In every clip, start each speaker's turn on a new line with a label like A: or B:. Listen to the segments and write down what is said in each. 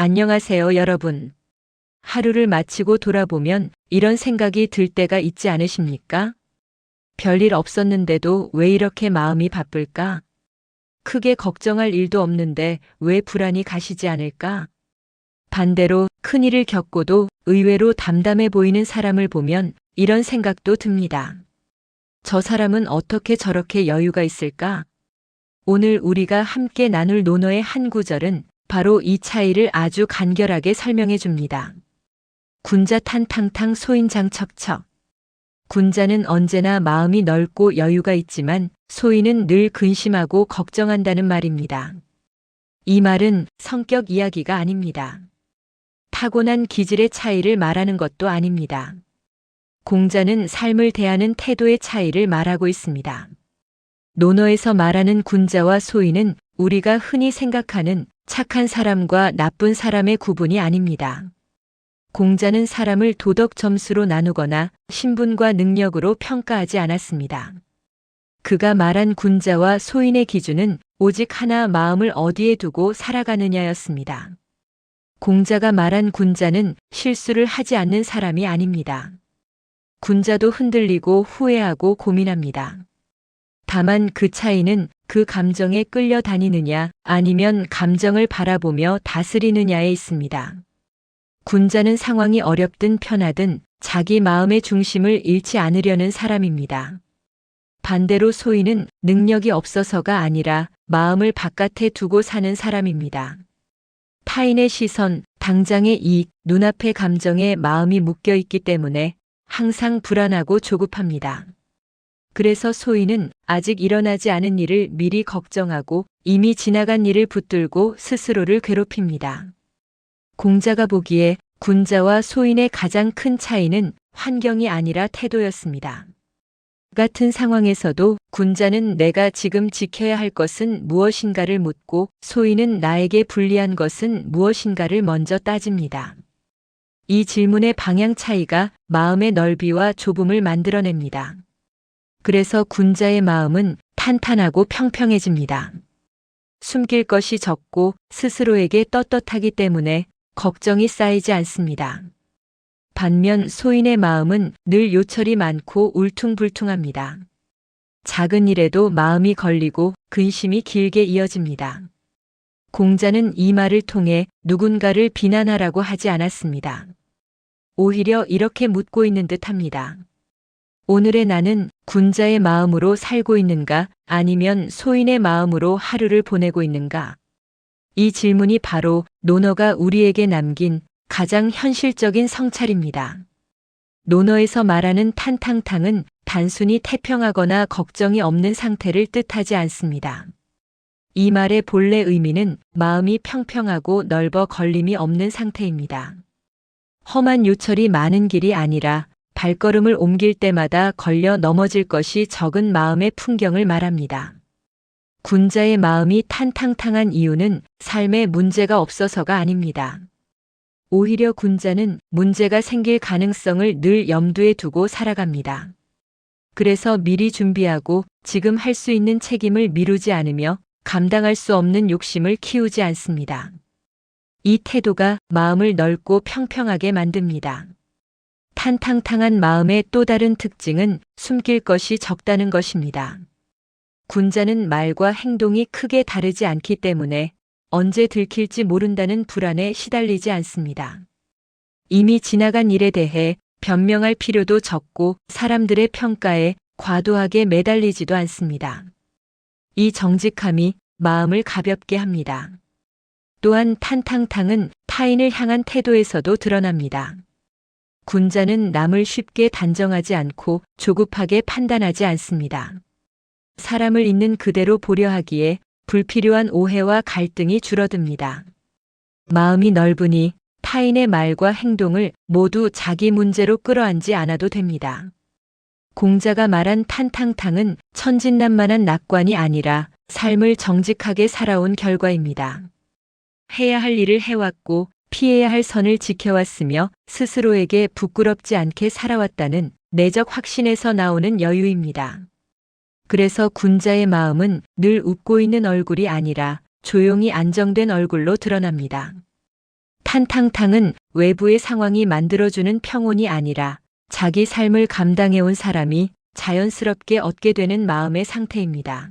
A: 안녕하세요, 여러분. 하루를 마치고 돌아보면 이런 생각이 들 때가 있지 않으십니까? 별일 없었는데도 왜 이렇게 마음이 바쁠까? 크게 걱정할 일도 없는데 왜 불안이 가시지 않을까? 반대로 큰일을 겪고도 의외로 담담해 보이는 사람을 보면 이런 생각도 듭니다. 저 사람은 어떻게 저렇게 여유가 있을까? 오늘 우리가 함께 나눌 논어의 한 구절은 바로 이 차이를 아주 간결하게 설명해 줍니다. 군자 탄탕탕 소인장 척척. 군자는 언제나 마음이 넓고 여유가 있지만 소인은 늘 근심하고 걱정한다는 말입니다. 이 말은 성격 이야기가 아닙니다. 타고난 기질의 차이를 말하는 것도 아닙니다. 공자는 삶을 대하는 태도의 차이를 말하고 있습니다. 논어에서 말하는 군자와 소인은 우리가 흔히 생각하는 착한 사람과 나쁜 사람의 구분이 아닙니다. 공자는 사람을 도덕 점수로 나누거나 신분과 능력으로 평가하지 않았습니다. 그가 말한 군자와 소인의 기준은 오직 하나, 마음을 어디에 두고 살아가느냐였습니다. 공자가 말한 군자는 실수를 하지 않는 사람이 아닙니다. 군자도 흔들리고 후회하고 고민합니다. 다만 그 차이는 그 감정에 끌려다니느냐 아니면 감정을 바라보며 다스리느냐에 있습니다. 군자는 상황이 어렵든 편하든 자기 마음의 중심을 잃지 않으려는 사람입니다. 반대로 소인은 능력이 없어서가 아니라 마음을 바깥에 두고 사는 사람입니다. 타인의 시선, 당장의 이익, 눈앞의 감정에 마음이 묶여 있기 때문에 항상 불안하고 조급합니다. 그래서 소인은 아직 일어나지 않은 일을 미리 걱정하고 이미 지나간 일을 붙들고 스스로를 괴롭힙니다. 공자가 보기에 군자와 소인의 가장 큰 차이는 환경이 아니라 태도였습니다. 같은 상황에서도 군자는 내가 지금 지켜야 할 것은 무엇인가를 묻고 소인은 나에게 불리한 것은 무엇인가를 먼저 따집니다. 이 질문의 방향 차이가 마음의 넓이와 좁음을 만들어냅니다. 그래서 군자의 마음은 탄탄하고 평평해집니다. 숨길 것이 적고 스스로에게 떳떳하기 때문에 걱정이 쌓이지 않습니다. 반면 소인의 마음은 늘 요철이 많고 울퉁불퉁합니다. 작은 일에도 마음이 걸리고 근심이 길게 이어집니다. 공자는 이 말을 통해 누군가를 비난하라고 하지 않았습니다. 오히려 이렇게 묻고 있는 듯합니다. 오늘의 나는 군자의 마음으로 살고 있는가 아니면 소인의 마음으로 하루를 보내고 있는가? 이 질문이 바로 논어가 우리에게 남긴 가장 현실적인 성찰입니다. 논어에서 말하는 탄탕탕은 단순히 태평하거나 걱정이 없는 상태를 뜻하지 않습니다. 이 말의 본래 의미는 마음이 평평하고 넓어 걸림이 없는 상태입니다. 험한 요철이 많은 길이 아니라 발걸음을 옮길 때마다 걸려 넘어질 것이 적은 마음의 풍경을 말합니다. 군자의 마음이 탄탕탕한 이유는 삶에 문제가 없어서가 아닙니다. 오히려 군자는 문제가 생길 가능성을 늘 염두에 두고 살아갑니다. 그래서 미리 준비하고 지금 할 수 있는 책임을 미루지 않으며 감당할 수 없는 욕심을 키우지 않습니다. 이 태도가 마음을 넓고 평평하게 만듭니다. 탄탕탕한 마음의 또 다른 특징은 숨길 것이 적다는 것입니다. 군자는 말과 행동이 크게 다르지 않기 때문에 언제 들킬지 모른다는 불안에 시달리지 않습니다. 이미 지나간 일에 대해 변명할 필요도 적고 사람들의 평가에 과도하게 매달리지도 않습니다. 이 정직함이 마음을 가볍게 합니다. 또한 탄탕탕은 타인을 향한 태도에서도 드러납니다. 군자는 남을 쉽게 단정하지 않고 조급하게 판단하지 않습니다. 사람을 있는 그대로 보려 하기에 불필요한 오해와 갈등이 줄어듭니다. 마음이 넓으니 타인의 말과 행동을 모두 자기 문제로 끌어안지 않아도 됩니다. 공자가 말한 탄탕탕은 천진난만한 낙관이 아니라 삶을 정직하게 살아온 결과입니다. 해야 할 일을 해왔고 피해야 할 선을 지켜왔으며 스스로에게 부끄럽지 않게 살아왔다는 내적 확신에서 나오는 여유입니다. 그래서 군자의 마음은 늘 웃고 있는 얼굴이 아니라 조용히 안정된 얼굴로 드러납니다. 탄탕탕은 외부의 상황이 만들어주는 평온이 아니라 자기 삶을 감당해온 사람이 자연스럽게 얻게 되는 마음의 상태입니다.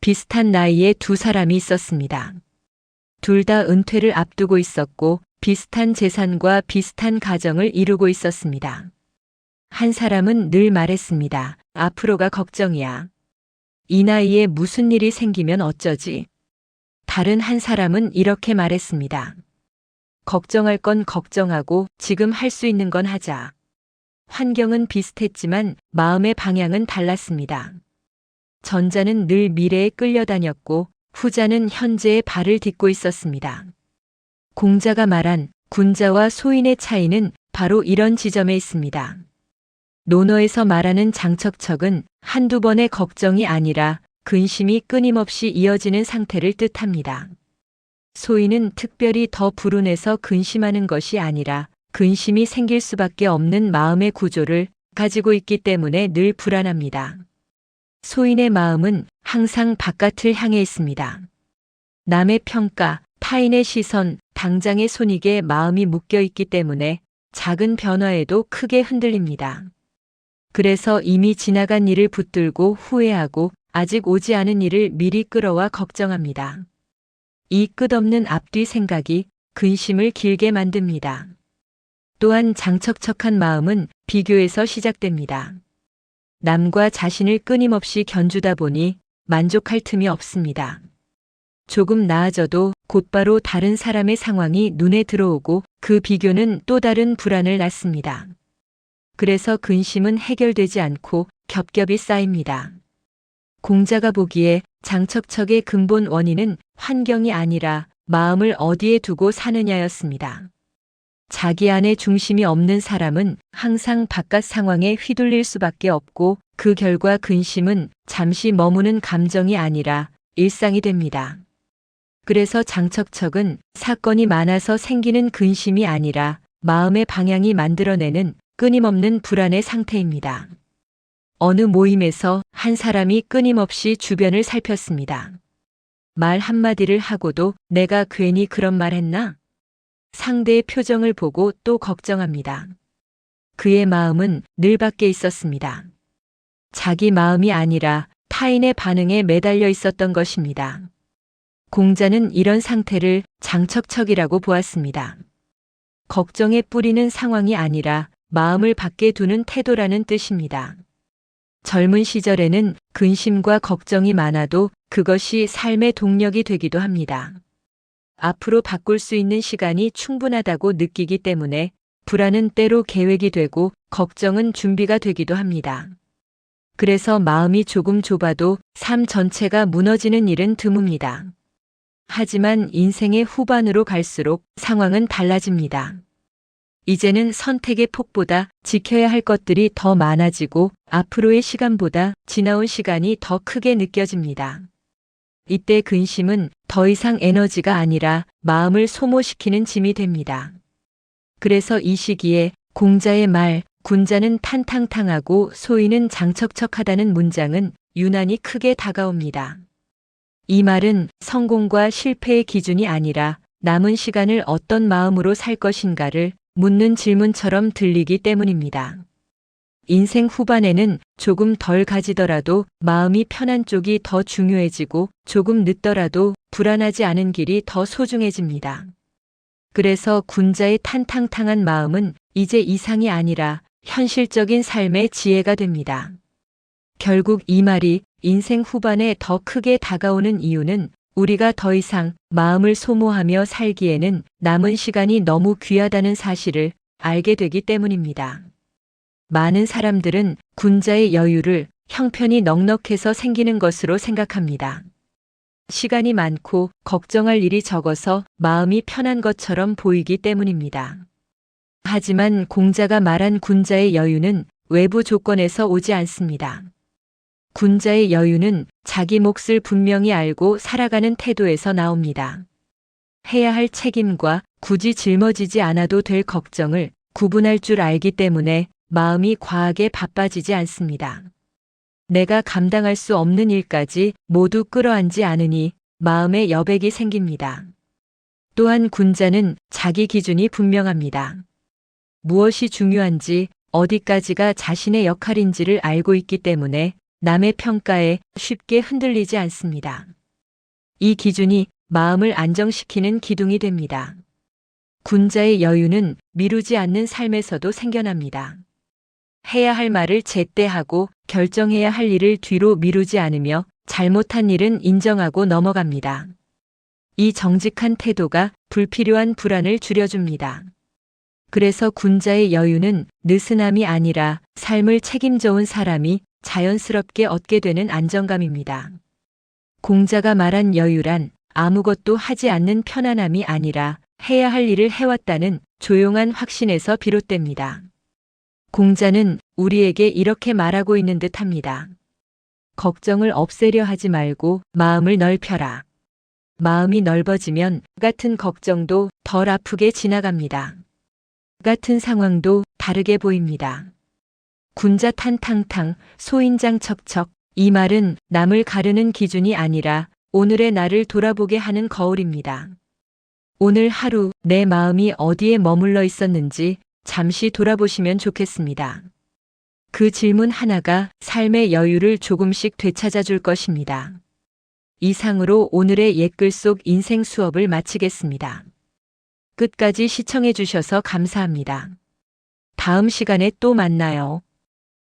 A: 비슷한 나이에 두 사람이 있었습니다. 둘 다 은퇴를 앞두고 있었고 비슷한 재산과 비슷한 가정을 이루고 있었습니다. 한 사람은 늘 말했습니다. 앞으로가 걱정이야. 이 나이에 무슨 일이 생기면 어쩌지? 다른 한 사람은 이렇게 말했습니다. 걱정할 건 걱정하고 지금 할 수 있는 건 하자. 환경은 비슷했지만 마음의 방향은 달랐습니다. 전자는 늘 미래에 끌려다녔고 후자는 현재에 발을 딛고 있었습니다. 공자가 말한 군자와 소인의 차이는 바로 이런 지점에 있습니다. 논어에서 말하는 장척척은 한두 번의 걱정이 아니라 근심이 끊임없이 이어지는 상태를 뜻합니다. 소인은 특별히 더 불운해서 근심하는 것이 아니라 근심이 생길 수밖에 없는 마음의 구조를 가지고 있기 때문에 늘 불안합니다. 소인의 마음은 항상 바깥을 향해 있습니다. 남의 평가, 타인의 시선, 당장의 손익에 마음이 묶여 있기 때문에 작은 변화에도 크게 흔들립니다. 그래서 이미 지나간 일을 붙들고 후회하고 아직 오지 않은 일을 미리 끌어와 걱정합니다. 이 끝없는 앞뒤 생각이 근심을 길게 만듭니다. 또한 장척척한 마음은 비교에서 시작됩니다. 남과 자신을 끊임없이 견주다 보니 만족할 틈이 없습니다. 조금 나아져도 곧바로 다른 사람의 상황이 눈에 들어오고 그 비교는 또 다른 불안을 낳습니다. 그래서 근심은 해결되지 않고 겹겹이 쌓입니다. 공자가 보기에 장척척의 근본 원인은 환경이 아니라 마음을 어디에 두고 사느냐였습니다. 자기 안에 중심이 없는 사람은 항상 바깥 상황에 휘둘릴 수밖에 없고 그 결과 근심은 잠시 머무는 감정이 아니라 일상이 됩니다. 그래서 장척척은 사건이 많아서 생기는 근심이 아니라 마음의 방향이 만들어내는 끊임없는 불안의 상태입니다. 어느 모임에서 한 사람이 끊임없이 주변을 살폈습니다. 말 한마디를 하고도 내가 괜히 그런 말 했나? 상대의 표정을 보고 또 걱정합니다. 그의 마음은 늘 밖에 있었습니다. 자기 마음이 아니라 타인의 반응에 매달려 있었던 것입니다. 공자는 이런 상태를 장척척이라고 보았습니다. 걱정에 뿌리는 상황이 아니라 마음을 밖에 두는 태도라는 뜻입니다. 젊은 시절에는 근심과 걱정이 많아도 그것이 삶의 동력이 되기도 합니다. 앞으로 바꿀 수 있는 시간이 충분하다고 느끼기 때문에 불안은 때로 계획이 되고 걱정은 준비가 되기도 합니다. 그래서 마음이 조금 좁아도 삶 전체가 무너지는 일은 드뭅니다. 하지만 인생의 후반으로 갈수록 상황은 달라집니다. 이제는 선택의 폭보다 지켜야 할 것들이 더 많아지고 앞으로의 시간보다 지나온 시간이 더 크게 느껴집니다. 이때 근심은 더 이상 에너지가 아니라 마음을 소모시키는 짐이 됩니다. 그래서 이 시기에 공자의 말, 군자는 탄탕탕하고 소인은 장척척하다는 문장은 유난히 크게 다가옵니다. 이 말은 성공과 실패의 기준이 아니라 남은 시간을 어떤 마음으로 살 것인가를 묻는 질문처럼 들리기 때문입니다. 인생 후반에는 조금 덜 가지더라도 마음이 편한 쪽이 더 중요해지고 조금 늦더라도 불안하지 않은 길이 더 소중해집니다. 그래서 군자의 탄탕탕한 마음은 이제 이상이 아니라 현실적인 삶의 지혜가 됩니다. 결국 이 말이 인생 후반에 더 크게 다가오는 이유는 우리가 더 이상 마음을 소모하며 살기에는 남은 시간이 너무 귀하다는 사실을 알게 되기 때문입니다. 많은 사람들은 군자의 여유를 형편이 넉넉해서 생기는 것으로 생각합니다. 시간이 많고 걱정할 일이 적어서 마음이 편한 것처럼 보이기 때문입니다. 하지만 공자가 말한 군자의 여유는 외부 조건에서 오지 않습니다. 군자의 여유는 자기 몫을 분명히 알고 살아가는 태도에서 나옵니다. 해야 할 책임과 굳이 짊어지지 않아도 될 걱정을 구분할 줄 알기 때문에 마음이 과하게 바빠지지 않습니다. 내가 감당할 수 없는 일까지 모두 끌어안지 않으니 마음에 여백이 생깁니다. 또한 군자는 자기 기준이 분명합니다. 무엇이 중요한지, 어디까지가 자신의 역할인지를 알고 있기 때문에 남의 평가에 쉽게 흔들리지 않습니다. 이 기준이 마음을 안정시키는 기둥이 됩니다. 군자의 여유는 미루지 않는 삶에서도 생겨납니다. 해야 할 말을 제때 하고 결정해야 할 일을 뒤로 미루지 않으며 잘못한 일은 인정하고 넘어갑니다. 이 정직한 태도가 불필요한 불안을 줄여줍니다. 그래서 군자의 여유는 느슨함이 아니라 삶을 책임져 온 사람이 자연스럽게 얻게 되는 안정감입니다. 공자가 말한 여유란 아무것도 하지 않는 편안함이 아니라 해야 할 일을 해왔다는 조용한 확신에서 비롯됩니다. 공자는 우리에게 이렇게 말하고 있는 듯합니다. 걱정을 없애려 하지 말고 마음을 넓혀라. 마음이 넓어지면 같은 걱정도 덜 아프게 지나갑니다. 같은 상황도 다르게 보입니다. 군자 탄탕탕, 소인장 척척. 이 말은 남을 가르는 기준이 아니라 오늘의 나를 돌아보게 하는 거울입니다. 오늘 하루 내 마음이 어디에 머물러 있었는지 잠시 돌아보시면 좋겠습니다. 그 질문 하나가 삶의 여유를 조금씩 되찾아 줄 것입니다. 이상으로 오늘의 옛글 속 인생 수업을 마치겠습니다. 끝까지 시청해 주셔서 감사합니다. 다음 시간에 또 만나요.